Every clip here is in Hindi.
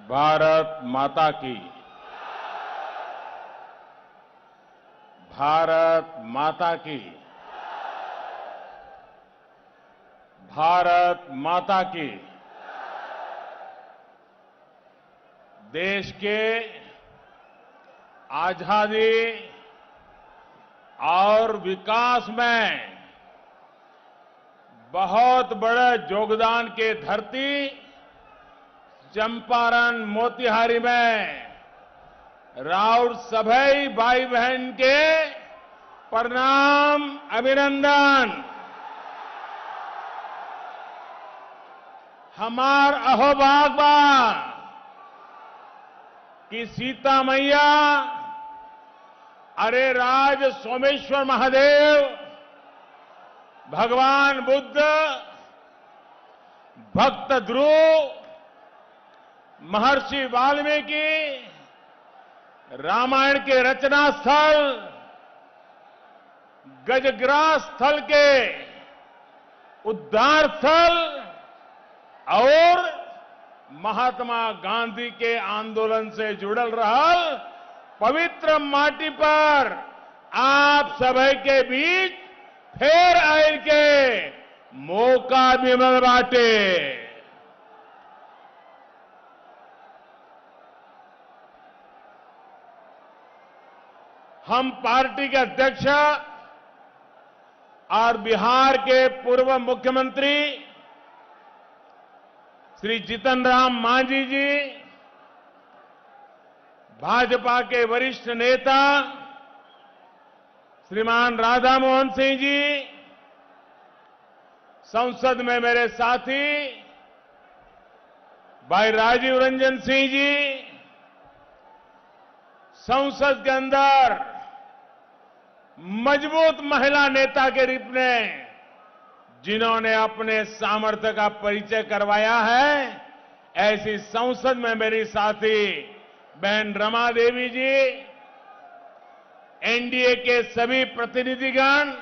भारत माता की। भारत माता की। भारत माता की। देश के आजादी और विकास में बहुत बड़े योगदान के धरती चंपारण मोतिहारी में राउर सभी भाई बहन के प्रणाम अभिनंदन। हमार अहोभाग बा कि सीता मैया अरे राज सोमेश्वर महादेव, भगवान बुद्ध, भक्त ध्रुव, महर्षि वाल्मीकि रामायण के रचना स्थल गजग्रास स्थल के उद्धार स्थल और महात्मा गांधी के आंदोलन से जुड़ल रहल पवित्र माटी पर आप सभी के बीच फिर आयल के मौका भी मिल बाटे। हम पार्टी के अध्यक्ष और बिहार के पूर्व मुख्यमंत्री श्री जीतन राम मांझी जी, भाजपा के वरिष्ठ नेता श्रीमान राधा मोहन सिंह जी, संसद में मेरे साथी भाई राजीव रंजन सिंह जी, संसद के अंदर मजबूत महिला नेता के रूप में जिन्होंने अपने सामर्थ्य का परिचय करवाया है, ऐसी संसद में मेरी साथी बहन रमा देवी जी, एनडीए के सभी प्रतिनिधिगण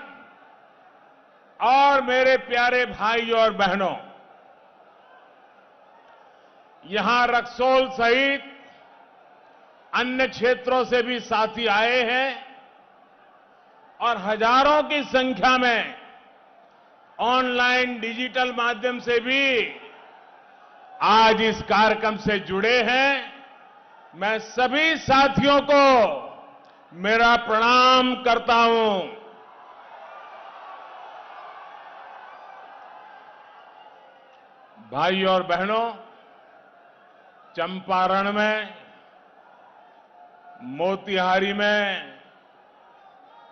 और मेरे प्यारे भाइयों और बहनों, यहां रक्सौल सहित अन्य क्षेत्रों से भी साथी आए हैं और हजारों की संख्या में ऑनलाइन डिजिटल माध्यम से भी आज इस कार्यक्रम से जुड़े हैं। मैं सभी साथियों को मेरा प्रणाम करता हूं। भाइयों और बहनों, चंपारण में, मोतिहारी में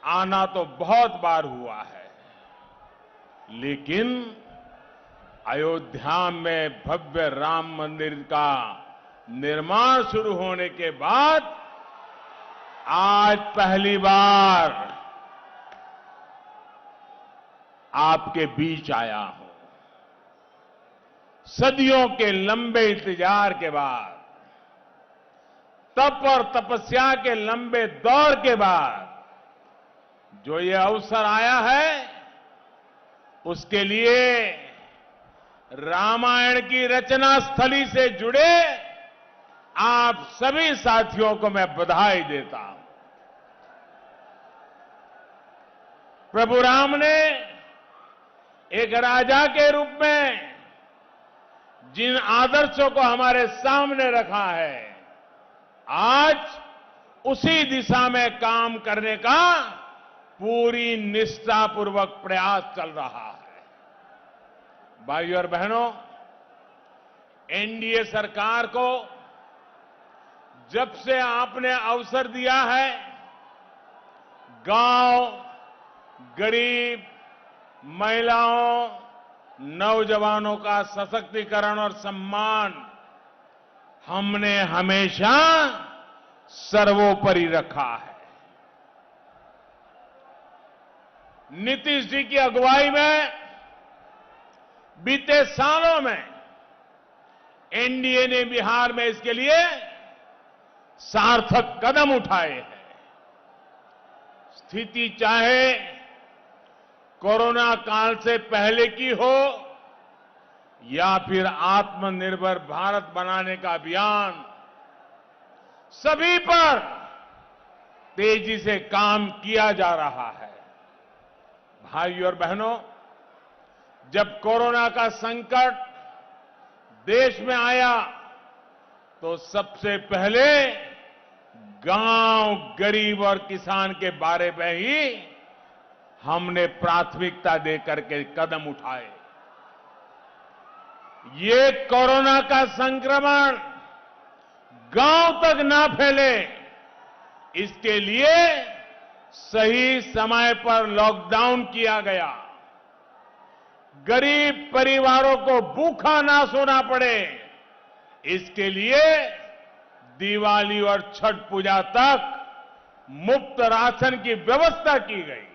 आना तो बहुत बार हुआ है, लेकिन अयोध्या में भव्य राम मंदिर का निर्माण शुरू होने के बाद आज पहली बार आपके बीच आया हूं। सदियों के लंबे इंतजार के बाद, तप और तपस्या के लंबे दौर के बाद जो ये अवसर आया है, उसके लिए रामायण की रचना स्थली से जुड़े आप सभी साथियों को मैं बधाई देता हूं। प्रभु राम ने एक राजा के रूप में जिन आदर्शों को हमारे सामने रखा है, आज उसी दिशा में काम करने का पूरी निष्ठापूर्वक प्रयास चल रहा है। भाइयों और बहनों, एनडीए सरकार को जब से आपने अवसर दिया है, गांव, गरीब, महिलाओं, नौजवानों का सशक्तिकरण और सम्मान हमने हमेशा सर्वोपरि रखा है। नीतीश जी की अगुवाई में बीते सालों में एनडीए ने बिहार में इसके लिए सार्थक कदम उठाए हैं। स्थिति चाहे कोरोना काल से पहले की हो या फिर आत्मनिर्भर भारत बनाने का अभियान, सभी पर तेजी से काम किया जा रहा है। भाइयों और बहनों, जब कोरोना का संकट देश में आया तो सबसे पहले गांव, गरीब और किसान के बारे में ही हमने प्राथमिकता देकर के कदम उठाए। ये कोरोना का संक्रमण गांव तक ना फैले, इसके लिए सही समय पर लॉकडाउन किया गया। गरीब परिवारों को भूखा ना सोना पड़े, इसके लिए दिवाली और छठ पूजा तक मुफ्त राशन की व्यवस्था की गई।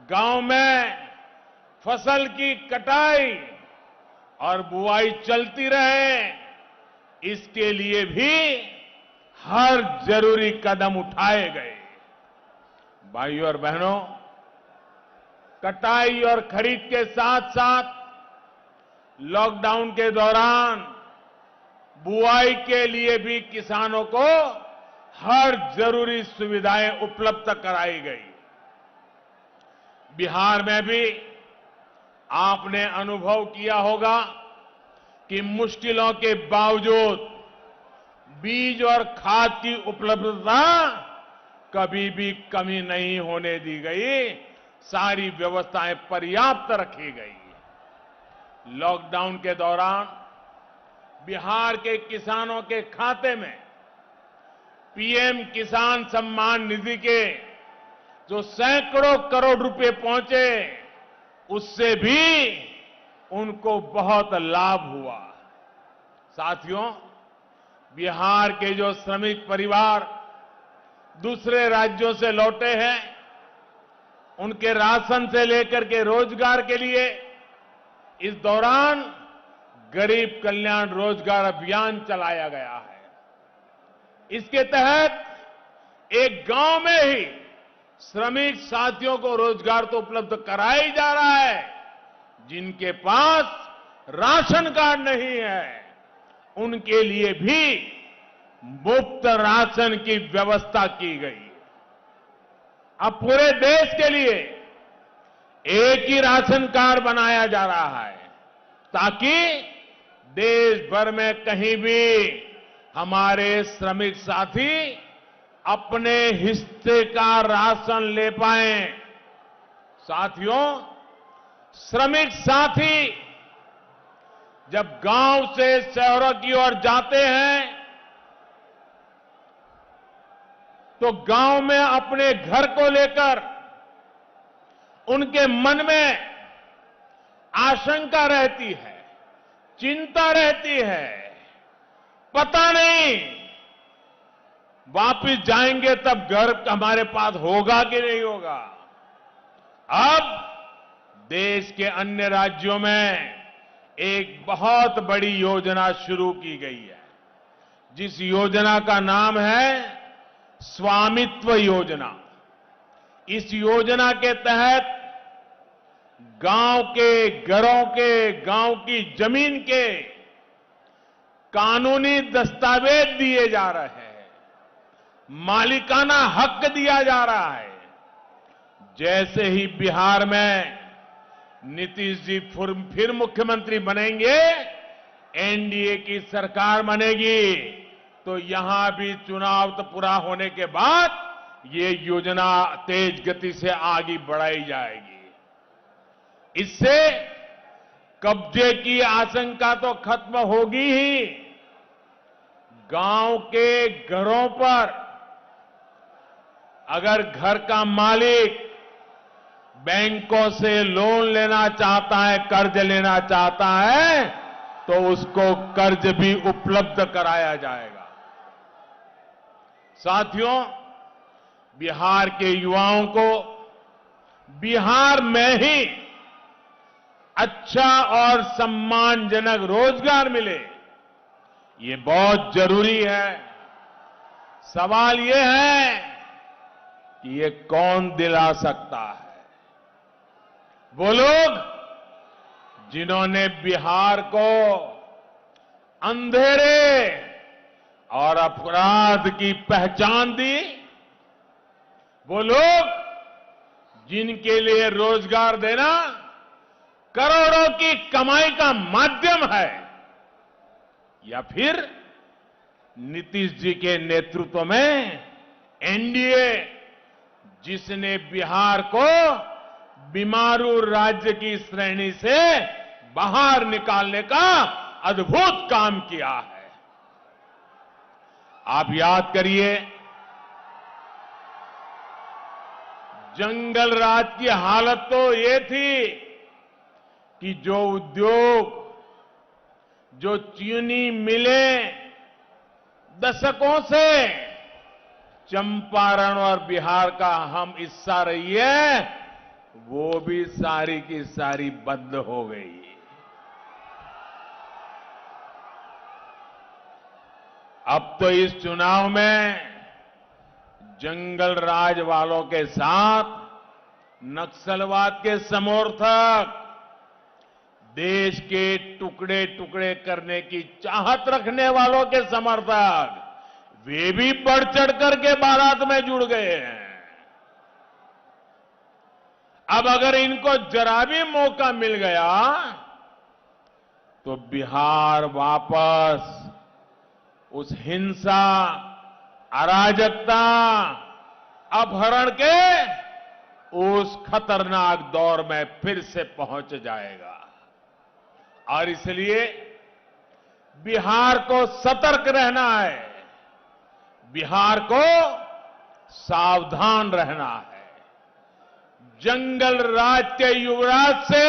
गांव में फसल की कटाई और बुआई चलती रहे, इसके लिए भी हर जरूरी कदम उठाए गए। भाइयों और बहनों, कटाई और खरीद के साथ साथ लॉकडाउन के दौरान बुआई के लिए भी किसानों को हर जरूरी सुविधाएं उपलब्ध कराई गई। बिहार में भी आपने अनुभव किया होगा कि मुश्किलों के बावजूद बीज और खाद की उपलब्धता कभी भी कमी नहीं होने दी गई, सारी व्यवस्थाएं पर्याप्त रखी गई। लॉकडाउन के दौरान बिहार के किसानों के खाते में पीएम किसान सम्मान निधि के जो सैकड़ों करोड़ रुपए पहुंचे, उससे भी उनको बहुत लाभ हुआ। साथियों, बिहार के जो श्रमिक परिवार दूसरे राज्यों से लौटे हैं, उनके राशन से लेकर के रोजगार के लिए इस दौरान गरीब कल्याण रोजगार अभियान चलाया गया है। इसके तहत एक गांव में ही श्रमिक साथियों को रोजगार तो उपलब्ध कराया ही जा रहा है, जिनके पास राशन कार्ड नहीं है उनके लिए भी मुफ्त राशन की व्यवस्था की गई। अब पूरे देश के लिए एक ही राशन कार्ड बनाया जा रहा है, ताकि देश भर में कहीं भी हमारे श्रमिक साथी अपने हिस्से का राशन ले पाएं। साथियों, श्रमिक साथी जब गांव से शहरों की ओर जाते हैं तो गांव में अपने घर को लेकर उनके मन में आशंका रहती है, चिंता रहती है। पता नहीं वापिस जाएंगे तब घर हमारे पास होगा कि नहीं होगा। अब देश के अन्य राज्यों में एक बहुत बड़ी योजना शुरू की गई है, जिस योजना का नाम है स्वामित्व योजना। इस योजना के तहत गांव के घरों के, गांव की जमीन के कानूनी दस्तावेज दिए जा रहे हैं, मालिकाना हक दिया जा रहा है। जैसे ही बिहार में नीतीश जी फिर मुख्यमंत्री बनेंगे, एनडीए की सरकार बनेगी, तो यहां भी चुनाव तो पूरा होने के बाद ये योजना तेज गति से आगे बढ़ाई जाएगी। इससे कब्जे की आशंका तो खत्म होगी ही, गांव के घरों पर अगर घर का मालिक बैंकों से लोन लेना चाहता है, कर्ज लेना चाहता है, तो उसको कर्ज भी उपलब्ध कराया जाएगा। साथियों, बिहार के युवाओं को बिहार में ही अच्छा और सम्मानजनक रोजगार मिले, ये बहुत जरूरी है। सवाल ये है कि ये कौन दिला सकता है? वो लोग जिन्होंने बिहार को अंधेरे और अपराध की पहचान दी, वो लोग जिनके लिए रोजगार देना करोड़ों की कमाई का माध्यम है, या फिर नीतीश जी के नेतृत्व में एनडीए, जिसने बिहार को बीमारू राज्य की श्रेणी से बाहर निकालने का अद्भुत काम किया है। आप याद करिए, जंगल राज की हालत तो ये थी कि जो उद्योग, जो चीनी मिलें दशकों से चंपारण और बिहार का अहम हिस्सा रही है, वो भी सारी की सारी बंद हो गई। अब तो इस चुनाव में जंगल राज वालों के साथ नक्सलवाद के समर्थक, देश के टुकड़े टुकड़े करने की चाहत रखने वालों के समर्थक, वे भी बढ़ चढ़ करके बारात में जुड़ गए हैं। अब अगर इनको जरा भी मौका मिल गया तो बिहार वापस उस हिंसा, अराजकता, अपहरण के उस खतरनाक दौर में फिर से पहुंच जाएगा। और इसलिए बिहार को सतर्क रहना है, बिहार को सावधान रहना है। जंगल राज के युवराज से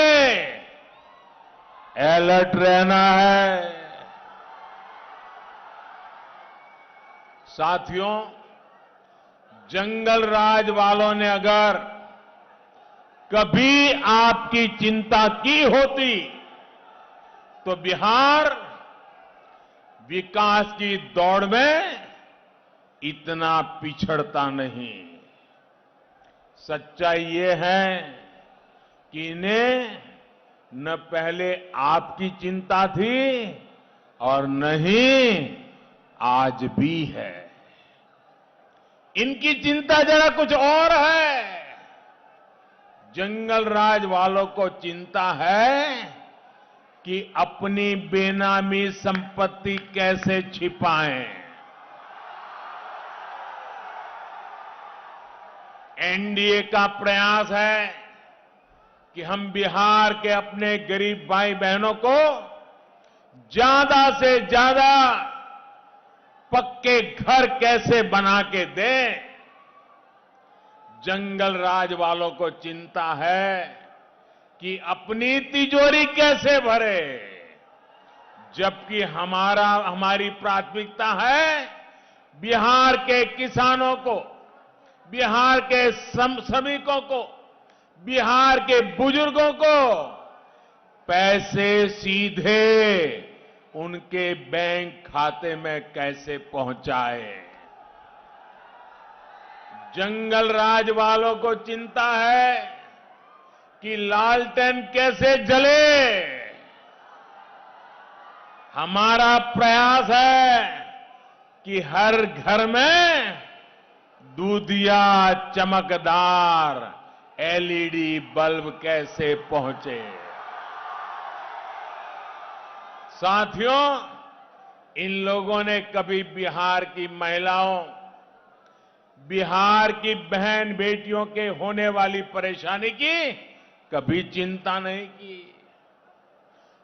अलर्ट रहना है। साथियों, जंगल राज वालों ने अगर कभी आपकी चिंता की होती तो बिहार विकास की दौड़ में इतना पिछड़ता नहीं। सच्चाई ये है कि इन्हें न पहले आपकी चिंता थी और न ही आज भी है। इनकी चिंता जरा कुछ और है। जंगल राज वालों को चिंता है कि अपनी बेनामी संपत्ति कैसे छिपाएं। एनडीए का प्रयास है कि हम बिहार के अपने गरीब भाई बहनों को ज्यादा से ज्यादा पक्के घर कैसे बना के दें। जंगल राज वालों को चिंता है कि अपनी तिजोरी कैसे भरे, जबकि हमारी प्राथमिकता है बिहार के किसानों को, बिहार के श्रमिकों को, बिहार के बुजुर्गों को पैसे सीधे उनके बैंक खाते में कैसे पहुंचाए। जंगल राज वालों को चिंता है कि लालटेन कैसे जले। हमारा प्रयास है कि हर घर में दूधिया चमकदार एलईडी बल्ब कैसे पहुंचे। साथियों, इन लोगों ने कभी बिहार की महिलाओं, बिहार की बहन बेटियों के होने वाली परेशानी की कभी चिंता नहीं की।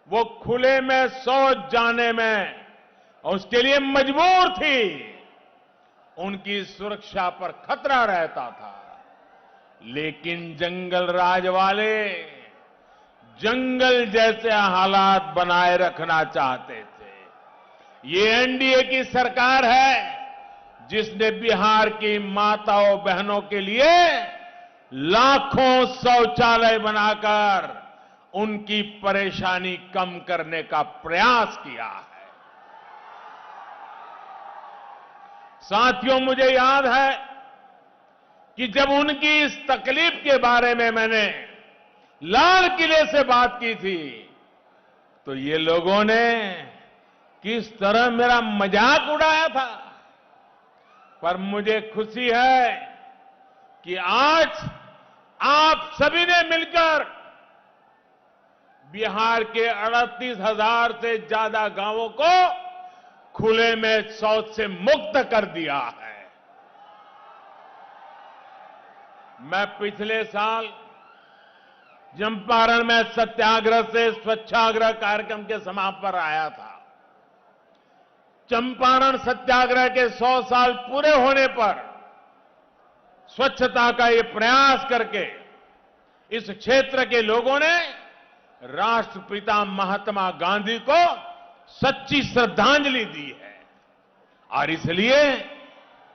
वो खुले में शौच जाने में उसके लिए मजबूर थी। उनकी सुरक्षा पर खतरा रहता था। लेकिन जंगल राज वाले जंगल जैसे हालात बनाए रखना चाहते थे। ये एनडीए की सरकार है जिसने बिहार की माताओं बहनों के लिए लाखों शौचालय बनाकर उनकी परेशानी कम करने का प्रयास किया है। साथियों, मुझे याद है कि जब उनकी इस तकलीफ के बारे में मैंने लाल किले से बात की थी तो ये लोगों ने किस तरह मेरा मजाक उड़ाया था। पर मुझे खुशी है कि आज आप सभी ने मिलकर बिहार के 38,000 से ज्यादा गांवों को खुले में शौच से मुक्त कर दिया है। मैं पिछले साल चंपारण में सत्याग्रह से स्वच्छाग्रह कार्यक्रम के समापन पर आया था। चंपारण सत्याग्रह के 100 साल पूरे होने पर स्वच्छता का ये प्रयास करके इस क्षेत्र के लोगों ने राष्ट्रपिता महात्मा गांधी को सच्ची श्रद्धांजलि दी है। और इसलिए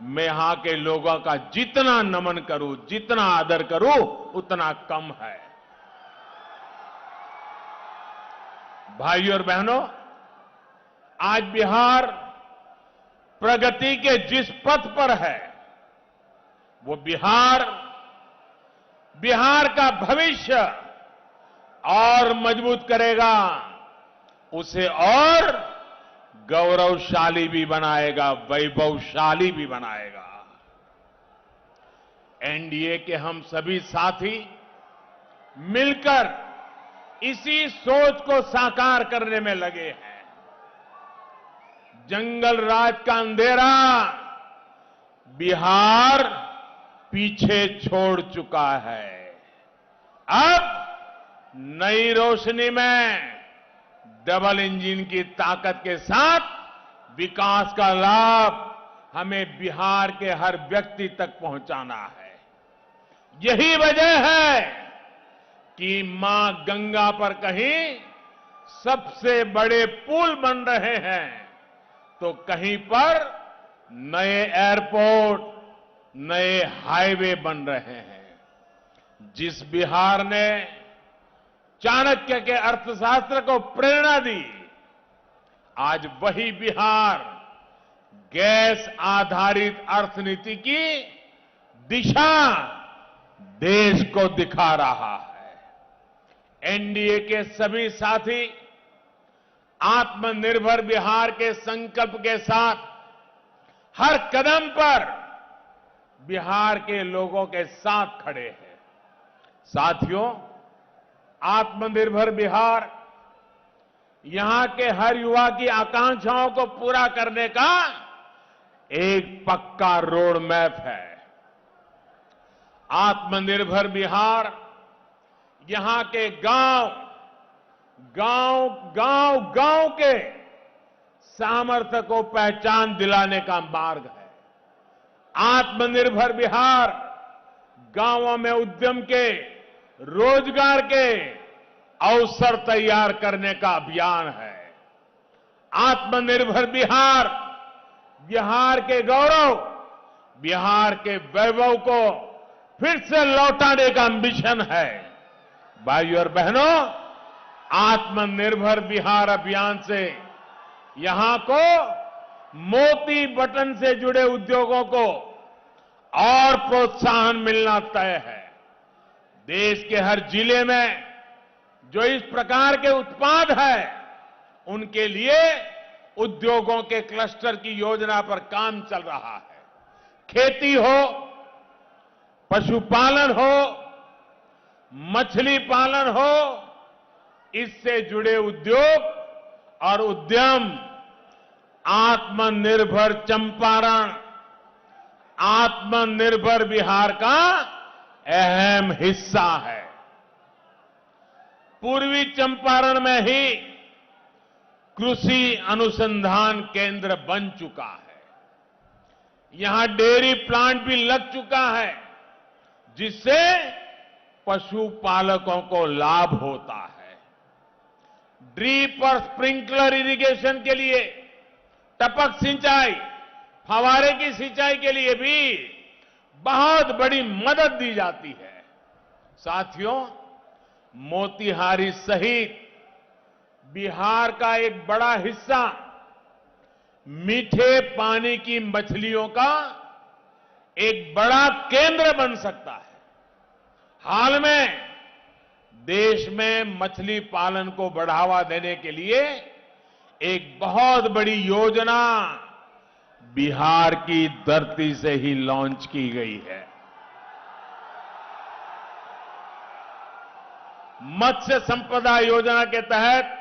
मैं यहां के लोगों का जितना नमन करूं, जितना आदर करूं, उतना कम है। भाइयों और बहनों, आज बिहार प्रगति के जिस पथ पर है, वो बिहार का भविष्य और मजबूत करेगा, उसे और गौरवशाली भी बनाएगा, वैभवशाली भी बनाएगा। एनडीए के हम सभी साथी मिलकर इसी सोच को साकार करने में लगे हैं। जंगल राज का अंधेरा बिहार पीछे छोड़ चुका है। अब नई रोशनी में डबल इंजन की ताकत के साथ विकास का लाभ हमें बिहार के हर व्यक्ति तक पहुंचाना है। यही वजह है कि मां गंगा पर कहीं सबसे बड़े पुल बन रहे हैं, तो कहीं पर नए एयरपोर्ट, नए हाईवे बन रहे हैं। जिस बिहार ने चाणक्य के अर्थशास्त्र को प्रेरणा दी, आज वही बिहार गैस आधारित अर्थनीति की दिशा देश को दिखा रहा है। एनडीए के सभी साथी आत्मनिर्भर बिहार के संकल्प के साथ हर कदम पर बिहार के लोगों के साथ खड़े हैं। साथियों, आत्मनिर्भर बिहार यहां के हर युवा की आकांक्षाओं को पूरा करने का एक पक्का रोड मैप है। आत्मनिर्भर बिहार यहां के गांव के सामर्थ्य को पहचान दिलाने का मार्ग है। आत्मनिर्भर बिहार गांवों में उद्यम के, रोजगार के अवसर तैयार करने का अभियान है। आत्मनिर्भर बिहार बिहार के गौरव, बिहार के वैभव को फिर से लौटाने का मिशन है। भाइयों और बहनों, आत्मनिर्भर बिहार अभियान से यहां को मोती बटन से जुड़े उद्योगों को और प्रोत्साहन मिलना तय है। देश के हर जिले में जो इस प्रकार के उत्पाद हैं, उनके लिए उद्योगों के क्लस्टर की योजना पर काम चल रहा है। खेती हो, पशुपालन हो, मछली पालन हो, इससे जुड़े उद्योग और उद्यम आत्मनिर्भर चंपारण, आत्मनिर्भर बिहार का अहम हिस्सा है। पूर्वी चंपारण में ही कृषि अनुसंधान केंद्र बन चुका है। यहां डेयरी प्लांट भी लग चुका है, जिससे पशुपालकों को लाभ होता है। ड्रिप और स्प्रिंकलर इरिगेशन के लिए, टपक सिंचाई, फवारे की सिंचाई के लिए भी बहुत बड़ी मदद दी जाती है। साथियों, मोतिहारी सहित बिहार का एक बड़ा हिस्सा मीठे पानी की मछलियों का एक बड़ा केंद्र बन सकता है। हाल में देश में मछली पालन को बढ़ावा देने के लिए एक बहुत बड़ी योजना बिहार की धरती से ही लॉन्च की गई है। मत्स्य संपदा योजना के तहत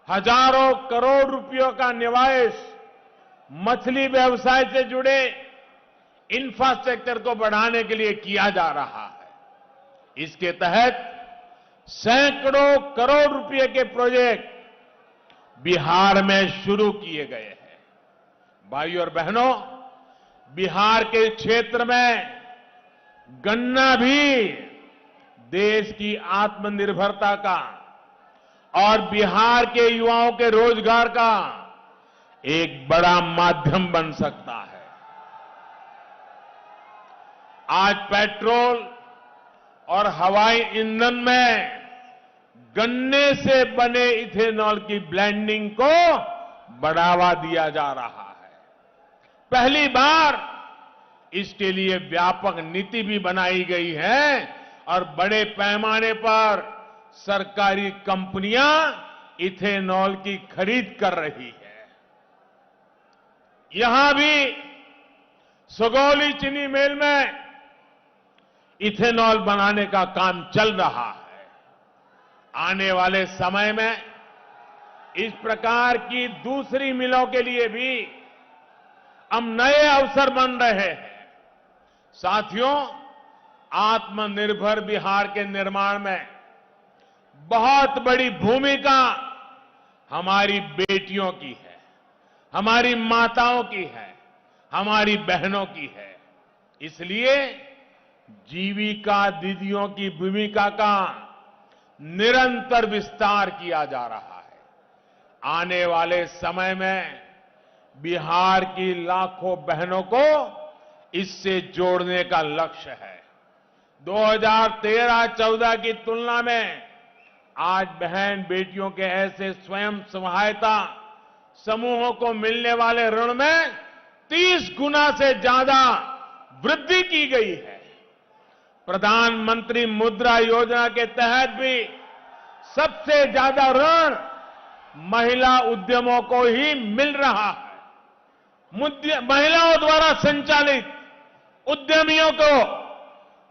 हजारों करोड़ रुपयों का निवेश मछली व्यवसाय से जुड़े इंफ्रास्ट्रक्चर को बढ़ाने के लिए किया जा रहा है। इसके तहत सैकड़ों करोड़ रुपए के प्रोजेक्ट बिहार में शुरू किए गए हैं। भाइयों और बहनों, बिहार के क्षेत्र में गन्ना भी देश की आत्मनिर्भरता का और बिहार के युवाओं के रोजगार का एक बड़ा माध्यम बन सकता है। आज पेट्रोल और हवाई ईंधन में गन्ने से बने इथेनॉल की ब्लेंडिंग को बढ़ावा दिया जा रहा है। पहली बार इसके लिए व्यापक नीति भी बनाई गई है और बड़े पैमाने पर सरकारी कंपनियां इथेनॉल की खरीद कर रही है। यहां भी सगौली चीनी मिल में इथेनॉल बनाने का काम चल रहा है। आने वाले समय में इस प्रकार की दूसरी मिलों के लिए भी अब नए अवसर बन रहे हैं। साथियों, आत्मनिर्भर बिहार के निर्माण में बहुत बड़ी भूमिका हमारी बेटियों की है, हमारी माताओं की है, हमारी बहनों की है। इसलिए जीविका दीदियों की भूमिका का निरंतर विस्तार किया जा रहा है। आने वाले समय में बिहार की लाखों बहनों को इससे जोड़ने का लक्ष्य है। 2013-14 की तुलना में आज बहन बेटियों के ऐसे स्वयं सहायता समूहों को मिलने वाले ऋण में 30 गुना से ज्यादा वृद्धि की गई है। प्रधानमंत्री मुद्रा योजना के तहत भी सबसे ज्यादा ऋण महिला उद्यमों को ही मिल रहा है। महिलाओं द्वारा संचालित उद्यमियों को,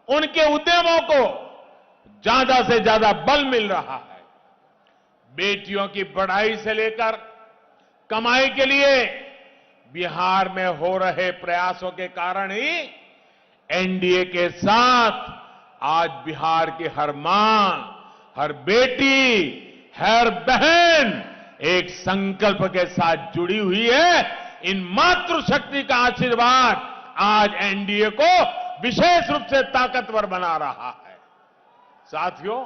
उनके उद्यमों को ज्यादा से ज्यादा बल मिल रहा है। बेटियों की पढ़ाई से लेकर कमाई के लिए बिहार में हो रहे प्रयासों के कारण ही एनडीए के साथ आज बिहार की हर मां, हर बेटी, हर बहन एक संकल्प के साथ जुड़ी हुई है। इन मातृशक्ति का आशीर्वाद आज एनडीए को विशेष रूप से ताकतवर बना रहा है। साथियों,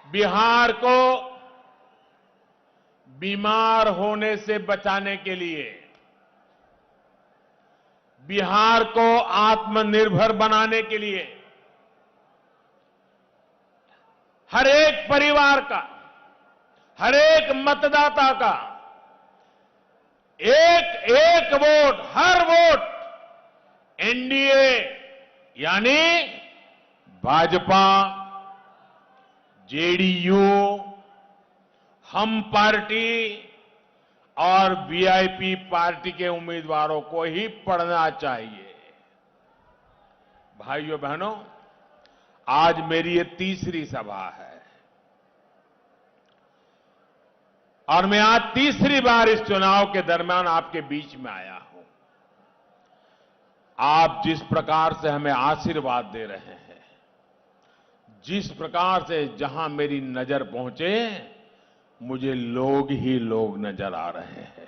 बिहार को बीमार होने से बचाने के लिए, बिहार को आत्मनिर्भर बनाने के लिए हर एक परिवार का, हर एक मतदाता का एक एक वोट, हर वोट एनडीए यानी भाजपा, जेडीयू, हम पार्टी और वीआईपी पार्टी के उम्मीदवारों को ही पड़ना चाहिए। भाइयों बहनों, आज मेरी ये तीसरी सभा है और मैं आज तीसरी बार इस चुनाव के दरमियान आपके बीच में आया हूं। आप जिस प्रकार से हमें आशीर्वाद दे रहे हैं, जिस प्रकार से जहां मेरी नजर पहुंचे, मुझे लोग ही लोग नजर आ रहे हैं।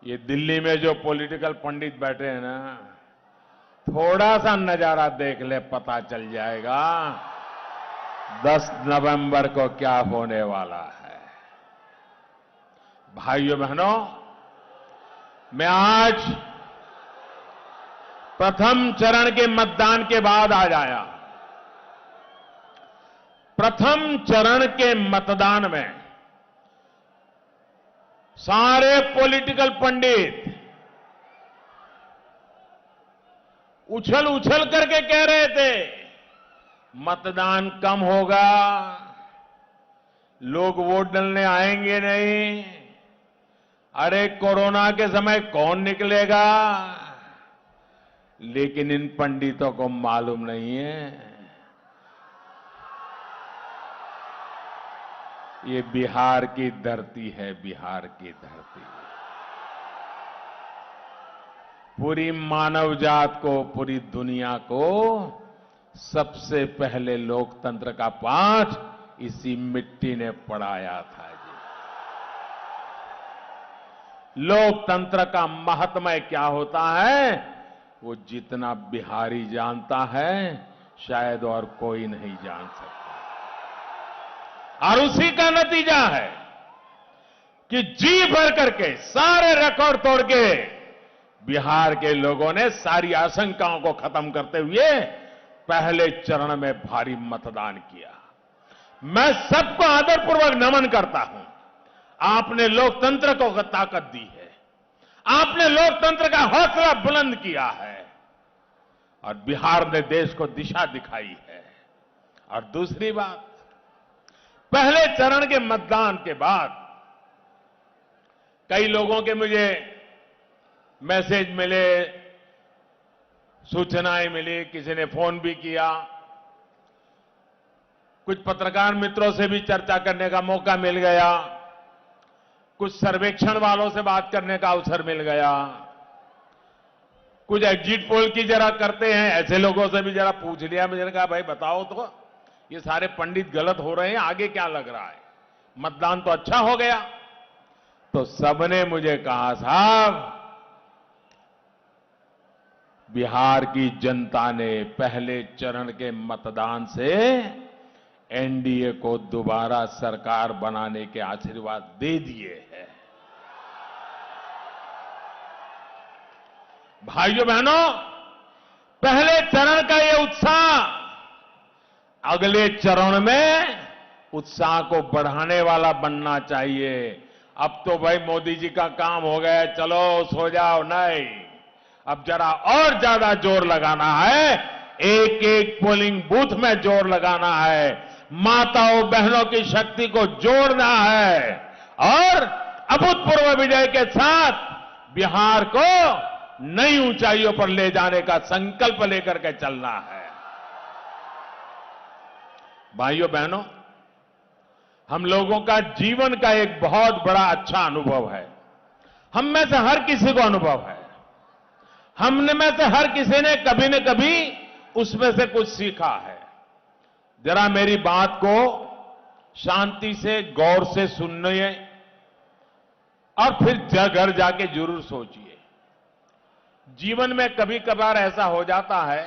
ये दिल्ली में जो पॉलिटिकल पंडित बैठे हैं ना, थोड़ा सा नजारा देख ले, पता चल जाएगा 10 नवंबर को क्या होने वाला है। भाइयों बहनों, मैं आज प्रथम चरण के मतदान के बाद आज आया। प्रथम चरण के मतदान में सारे पॉलिटिकल पंडित उछल उछल करके कह रहे थे मतदान कम होगा, लोग वोट डालने आएंगे नहीं, अरे कोरोना के समय कौन निकलेगा। लेकिन इन पंडितों को मालूम नहीं है ये बिहार की धरती है, बिहार की धरती। पूरी मानव जात को, पूरी दुनिया को सबसे पहले लोकतंत्र का पाठ इसी मिट्टी ने पढ़ाया था जी। लोकतंत्र का महात्म्य क्या होता है वो जितना बिहारी जानता है शायद और कोई नहीं जान सकता। और उसी का नतीजा है कि जी भर करके सारे रिकॉर्ड तोड़ के बिहार के लोगों ने सारी आशंकाओं को खत्म करते हुए पहले चरण में भारी मतदान किया। मैं सबको आदरपूर्वक नमन करता हूं। आपने लोकतंत्र को ताकत दी है, आपने लोकतंत्र का हौसला बुलंद किया है और बिहार ने देश को दिशा दिखाई है। और दूसरी बात, पहले चरण के मतदान के बाद कई लोगों के मुझे मैसेज मिले, सूचनाएं मिली, किसी ने फोन भी किया, कुछ पत्रकार मित्रों से भी चर्चा करने का मौका मिल गया, कुछ सर्वेक्षण वालों से बात करने का अवसर मिल गया, कुछ एग्जिट पोल की जरा करते हैं ऐसे लोगों से भी जरा पूछ लिया। मैंने कहा भाई बताओ तो ये सारे पंडित गलत हो रहे हैं, आगे क्या लग रहा है, मतदान तो अच्छा हो गया। तो सबने मुझे कहा साहब बिहार की जनता ने पहले चरण के मतदान से एनडीए को दोबारा सरकार बनाने के आशीर्वाद दे दिए हैं। भाइयों बहनों, पहले चरण का ये उत्साह अगले चरण में उत्साह को बढ़ाने वाला बनना चाहिए। अब तो भाई मोदी जी का काम हो गया, चलो सो जाओ, नहीं, अब जरा और ज्यादा जोर लगाना है, एक एक पोलिंग बूथ में जोर लगाना है, माताओं बहनों की शक्ति को जोड़ना है और अभूतपूर्व विजय के साथ बिहार को नई ऊंचाइयों पर ले जाने का संकल्प लेकर के चलना है। भाइयों बहनों, हम लोगों का जीवन का एक बहुत बड़ा अच्छा अनुभव है, हम में से हर किसी को अनुभव है, हम में से हर किसी ने कभी न कभी उसमें से कुछ सीखा है। जरा मेरी बात को शांति से गौर से सुनिए और फिर घर जाके जरूर सोचिए। जीवन में कभी कभार ऐसा हो जाता है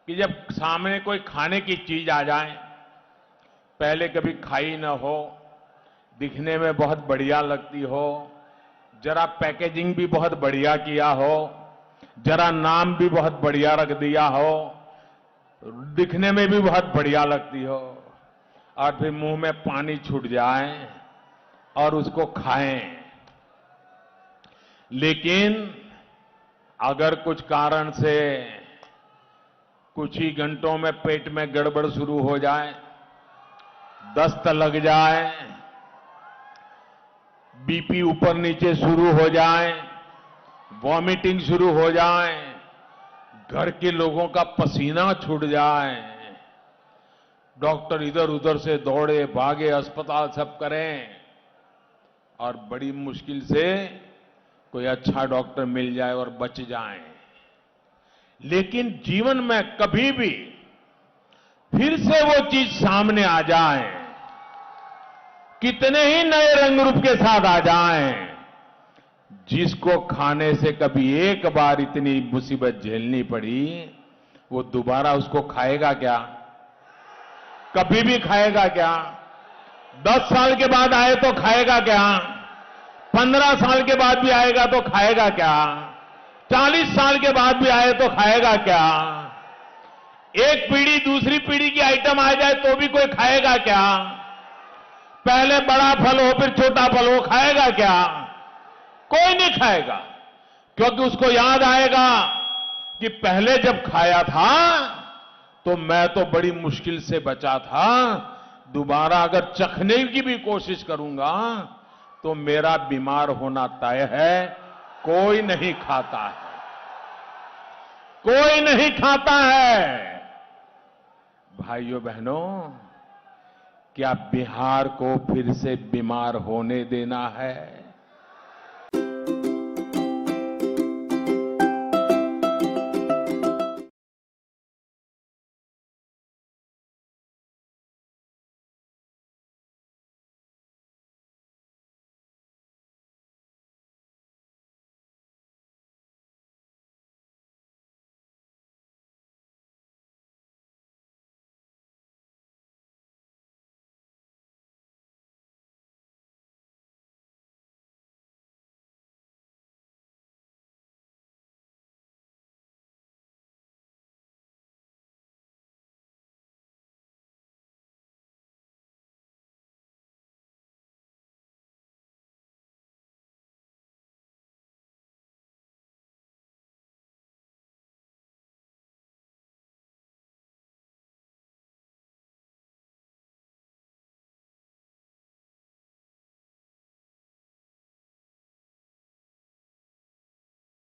कि जब सामने कोई खाने की चीज आ जाए, पहले कभी खाई न हो, दिखने में बहुत बढ़िया लगती हो, जरा पैकेजिंग भी बहुत बढ़िया किया हो, जरा नाम भी बहुत बढ़िया रख दिया हो, दिखने में भी बहुत बढ़िया लगती हो, और फिर मुंह में पानी छूट जाए और उसको खाएं। लेकिन अगर कुछ कारण से कुछ ही घंटों में पेट में गड़बड़ शुरू हो जाए, दस्त लग जाए, बीपी ऊपर नीचे शुरू हो जाए, वॉमिटिंग शुरू हो जाए, घर के लोगों का पसीना छूट जाए, डॉक्टर इधर उधर से दौड़े भागे, अस्पताल सब करें और बड़ी मुश्किल से कोई अच्छा डॉक्टर मिल जाए और बच जाए। लेकिन जीवन में कभी भी फिर से वो चीज सामने आ जाए, कितने ही नए रंग रूप के साथ आ जाएं, जिसको खाने से कभी एक बार इतनी मुसीबत झेलनी पड़ी, वो दोबारा उसको खाएगा क्या? कभी भी खाएगा क्या? 10 साल के बाद आए तो खाएगा क्या? 15 साल के बाद भी आएगा तो खाएगा क्या? 40 साल के बाद भी आए तो खाएगा क्या? एक पीढ़ी दूसरी पीढ़ी की आइटम आ जाए तो भी कोई खाएगा क्या? पहले बड़ा फल हो फिर छोटा फल हो, खाएगा क्या? कोई नहीं खाएगा, क्योंकि उसको याद आएगा कि पहले जब खाया था तो मैं तो बड़ी मुश्किल से बचा था, दोबारा अगर चखने की भी कोशिश करूंगा तो मेरा बीमार होना तय है। कोई नहीं खाता है, कोई नहीं खाता है। भाइयों बहनों, क्या बिहार को फिर से बीमार होने देना है?